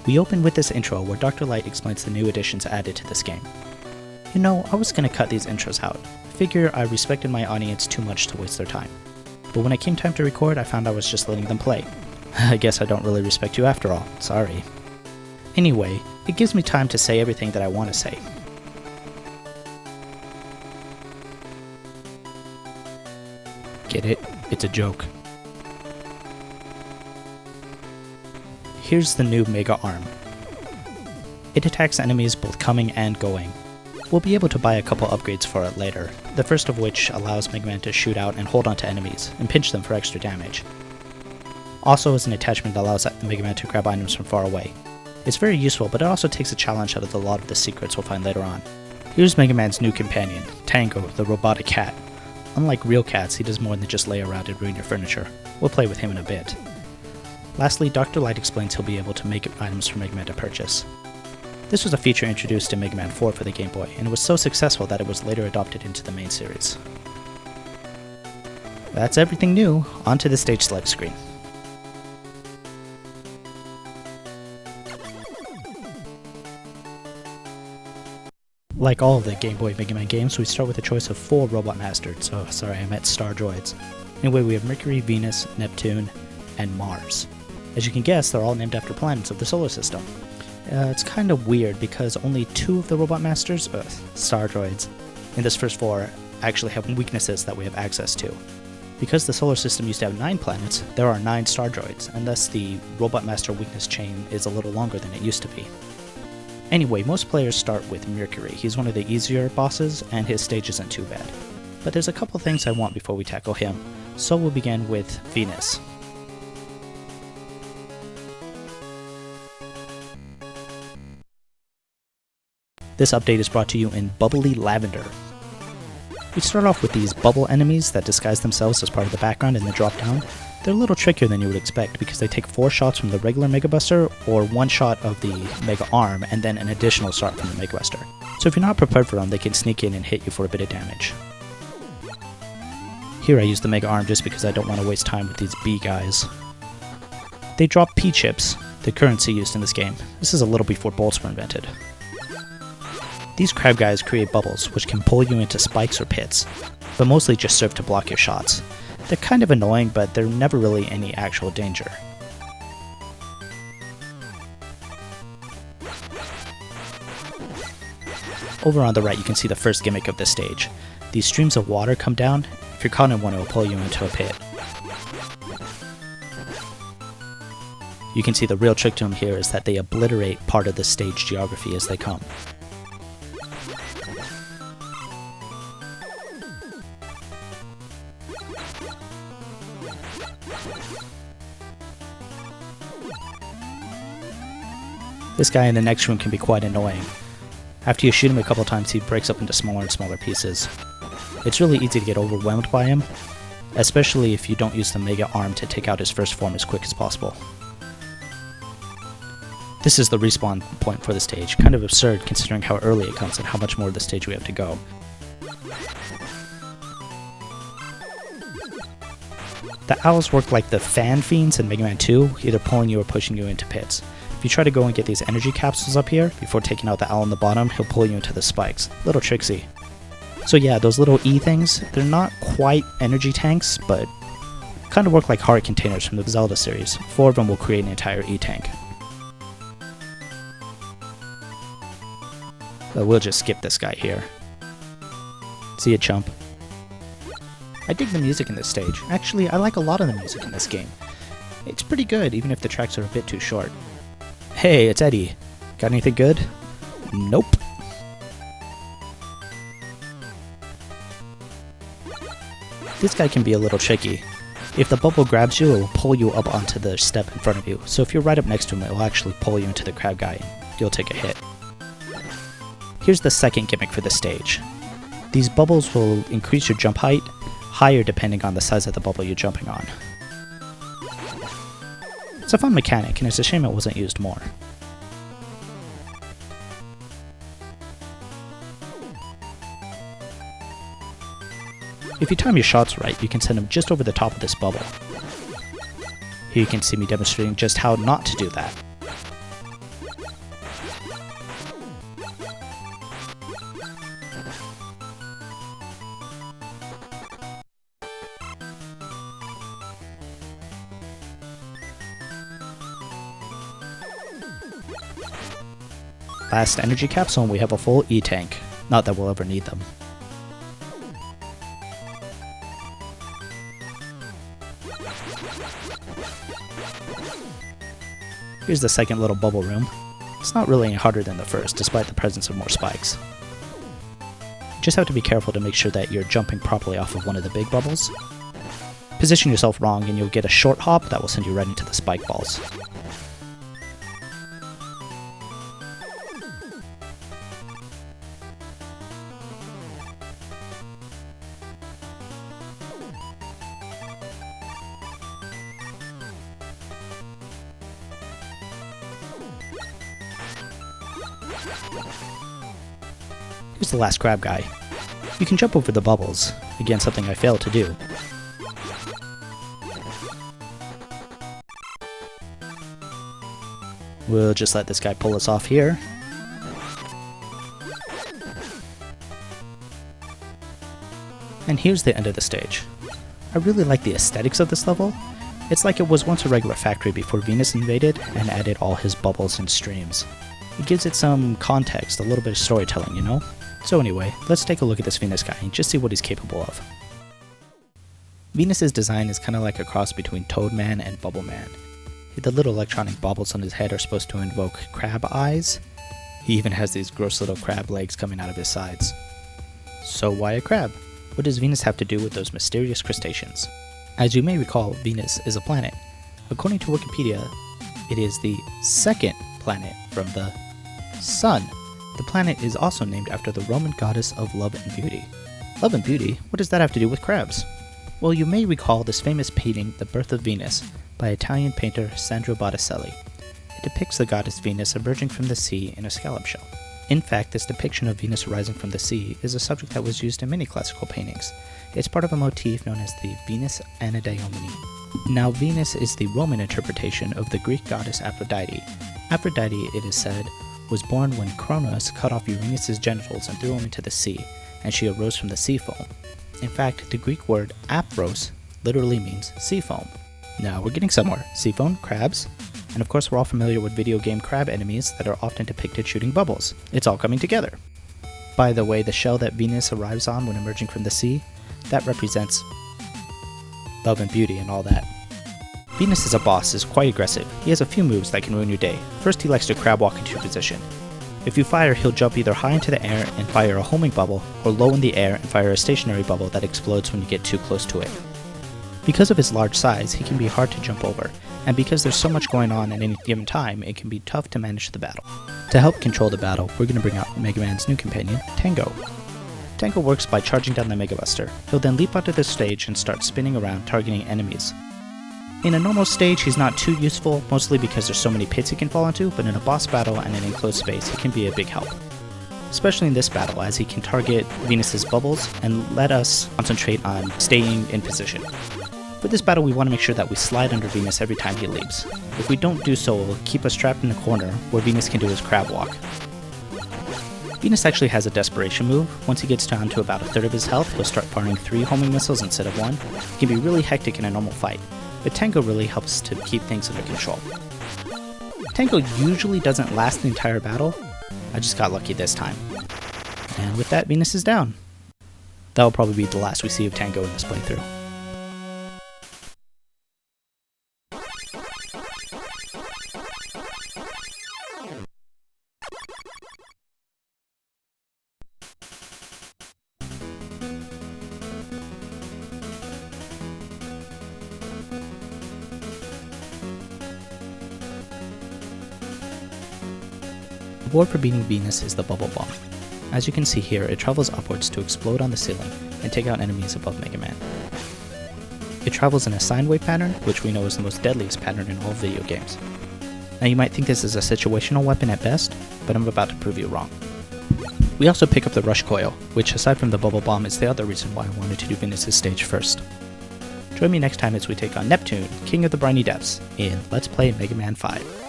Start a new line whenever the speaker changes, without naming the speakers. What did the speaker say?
We open with this intro where Dr. Light explains the new additions added to this game. You know, I was gonna cut these intros out. Figure I respected my audience too much to waste their time. But when it came time to record, I found I was just letting them play. I guess I don't really respect you after all, sorry. Anyway, it gives me time to say everything that I want to say. Get it? It's a joke. Here's the new Mega Arm. It attacks enemies both coming and going. We'll be able to buy a couple upgrades for it later, the first of which allows Mega Man to shoot out and hold onto enemies, and pinch them for extra damage. Also is an attachment that allows the Mega Man to grab items from far away. It's very useful, but it also takes a challenge out of a lot of the secrets we'll find later on. Here's Mega Man's new companion, Tango, the robotic cat. Unlike real cats, he does more than just lay around and ruin your furniture. We'll play with him in a bit. Lastly, Dr. Light explains he'll be able to make items for Mega Man to purchase. This was a feature introduced in Mega Man 4 for the Game Boy, and it was so successful that it was later adopted into the main series. That's everything new, onto the stage select screen. Like all of the Game Boy Mega Man games, we start with a choice of 4 Robot Masters, I meant Star Droids. Anyway, we have Mercury, Venus, Neptune, and Mars. As you can guess, they're all named after planets of the solar system. It's kind of weird because only 2 of the Robot Masters, Star Droids, in this first 4 actually have weaknesses that we have access to. Because the solar system used to have 9 planets, there are 9 Star Droids, and thus the Robot Master weakness chain is a little longer than it used to be. Anyway, most players start with Mercury. He's one of the easier bosses, and his stage isn't too bad. But there's a couple things I want before we tackle him, so we'll begin with Venus. This update is brought to you in Bubbly Lavender. We start off with these bubble enemies that disguise themselves as part of the background and then drop down. They're a little trickier than you would expect because they take 4 shots from the regular Mega Buster or 1 shot of the Mega Arm and then an additional shot from the Mega Buster. So if you're not prepared for them, they can sneak in and hit you for a bit of damage. Here I use the Mega Arm just because I don't want to waste time with these B guys. They drop P-chips, the currency used in this game. This is a little before bolts were invented. These crab guys create bubbles, which can pull you into spikes or pits, but mostly just serve to block your shots. They're kind of annoying, but they're never really any actual danger. Over on the right you can see the first gimmick of this stage. These streams of water come down. If you're caught in one, it will pull you into a pit. You can see the real trick to them here is that they obliterate part of the stage geography as they come. This guy in the next room can be quite annoying. After you shoot him a couple times, he breaks up into smaller and smaller pieces. It's really easy to get overwhelmed by him, especially if you don't use the Mega Arm to take out his first form as quick as possible. This is the respawn point for the stage, kind of absurd considering how early it comes and how much more of the stage we have to go. The owls work like the fan fiends in Mega Man 2, either pulling you or pushing you into pits. If you try to go and get these energy capsules up here, before taking out the owl on the bottom, he'll pull you into the spikes. Little tricksy. So yeah, those little E things, they're not quite energy tanks, but kind of work like heart containers from the Zelda series. 4 of them will create an entire E tank. But we'll just skip this guy here. See ya, chump. I dig the music in this stage. Actually, I like a lot of the music in this game. It's pretty good, even if the tracks are a bit too short. Hey, it's Eddie. Got anything good? Nope. This guy can be a little tricky. If the bubble grabs you, it will pull you up onto the step in front of you, so if you're right up next to him, it will actually pull you into the crab guy and you'll take a hit. Here's the second gimmick for the stage. These bubbles will increase your jump height, higher depending on the size of the bubble you're jumping on. It's a fun mechanic, and it's a shame it wasn't used more. If you time your shots right, you can send them just over the top of this bubble. Here you can see me demonstrating just how not to do that. Last energy capsule and we have a full E-tank. Not that we'll ever need them. Here's the second little bubble room. It's not really any harder than the first, despite the presence of more spikes. You just have to be careful to make sure that you're jumping properly off of one of the big bubbles. Position yourself wrong and you'll get a short hop that will send you right into the spike balls. Here's the last crab guy. You can jump over the bubbles, again something I failed to do. We'll just let this guy pull us off here. And here's the end of the stage. I really like the aesthetics of this level. It's like it was once a regular factory before Venus invaded and added all his bubbles and streams. It gives it some context, a little bit of storytelling, you know? So anyway, let's take a look at this Venus guy and just see what he's capable of. Venus's design is kind of like a cross between Toadman and Bubbleman. The little electronic baubles on his head are supposed to invoke crab eyes. He even has these gross little crab legs coming out of his sides. So why a crab? What does Venus have to do with those mysterious crustaceans? As you may recall, Venus is a planet. According to Wikipedia, it is the second planet from the Sun. The planet is also named after the Roman goddess of love and beauty. Love and beauty? What does that have to do with crabs? Well, you may recall this famous painting, The Birth of Venus, by Italian painter Sandro Botticelli. It depicts the goddess Venus emerging from the sea in a scallop shell. In fact, this depiction of Venus rising from the sea is a subject that was used in many classical paintings. It's part of a motif known as the Venus Anadyomene. Now, Venus is the Roman interpretation of the Greek goddess Aphrodite. Aphrodite, it is said, was born when Cronus cut off Uranus's genitals and threw him into the sea, and she arose from the sea foam. In fact, the Greek word aphros literally means sea foam. Now we're getting somewhere. Sea foam, crabs, and of course we're all familiar with video game crab enemies that are often depicted shooting bubbles. It's all coming together. By the way, the shell that Venus arrives on when emerging from the sea, that represents love and beauty and all that. Venus as a boss is quite aggressive. He has a few moves that can ruin your day. First, he likes to crab walk into your position. If you fire, he'll jump either high into the air and fire a homing bubble, or low in the air and fire a stationary bubble that explodes when you get too close to it. Because of his large size, he can be hard to jump over, and because there's so much going on at any given time, it can be tough to manage the battle. To help control the battle, we're going to bring out Mega Man's new companion, Tango. Tango works by charging down the Mega Buster. He'll then leap onto the stage and start spinning around, targeting enemies. In a normal stage, he's not too useful, mostly because there's so many pits he can fall into, but in a boss battle and an enclosed space, he can be a big help. Especially in this battle, as he can target Venus's bubbles and let us concentrate on staying in position. For this battle, we want to make sure that we slide under Venus every time he leaps. If we don't do so, it will keep us trapped in the corner where Venus can do his crab walk. Venus actually has a desperation move. Once he gets down to about a third of his health, he'll start firing 3 homing missiles instead of 1. It can be really hectic in a normal fight, but Tango really helps to keep things under control. Tango usually doesn't last the entire battle. I just got lucky this time. And with that, Venus is down. That'll probably be the last we see of Tango in this playthrough. The board for beating Venus is the Bubble Bomb. As you can see here, it travels upwards to explode on the ceiling and take out enemies above Mega Man. It travels in a sine wave pattern, which we know is the most deadliest pattern in all video games. Now you might think this is a situational weapon at best, but I'm about to prove you wrong. We also pick up the Rush Coil, which aside from the Bubble Bomb is the other reason why I wanted to do Venus' stage first. Join me next time as we take on Neptune, King of the Briny Depths, in Let's Play Mega Man 5.